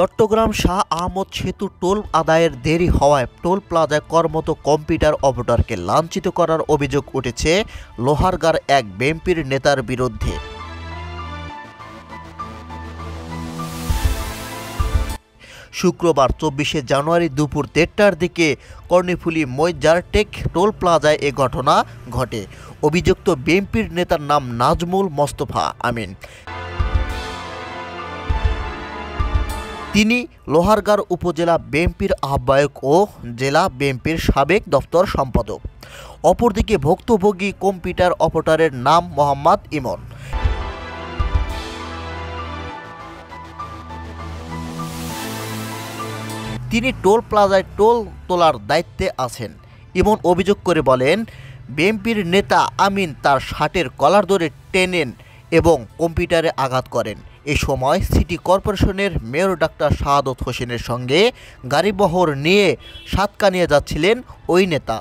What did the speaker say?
চট্টগ্রাম শাহ আহমদ সেতু টোল আদায়ের দেরি হওয়ায় টোল প্লাজায় কর্মরত কম্পিউটার অপারেটরকে লাঞ্ছিত করার অভিযোগ উঠেছে লোহারগাঁর এক বিএনপির নেতার বিরুদ্ধে। শুক্রবার ২৪শে জানুয়ারি দুপুর ১:৩০টার দিকে কর্ণফুলী মৈজারটেক টোল প্লাজায় এ ঘটনা ঘটে। অভিযুক্ত বিএনপির নেতার নাম নাজমুল মোস্তফা আমিন। তিনি লোহারগাঁও উপজেলা বিএনপির আহ্বায়ক ও জেলা বিএনপির সাবেক দপ্তর সম্পাদক। অপরদিকে ভুক্তভোগী কম্পিউটার অপারেটরের নাম মোহাম্মদ ইমন। তিনি টোল প্লাজায় টোল তোলার দায়িত্বে আছেন। ইমন অভিযোগ করে বলেন, বিএনপির নেতা আমিন তার শার্টের কলার ধরে টেনেন এবং কম্পিউটারে আঘাত করেন। এ সময় সিটি কর্পোরেশনের মেয়র ডাক্তার শাহাদত হোসেনের সঙ্গে গাড়িবহর নিয়ে সাতকানিয়া যাচ্ছিলেন ওই নেতা।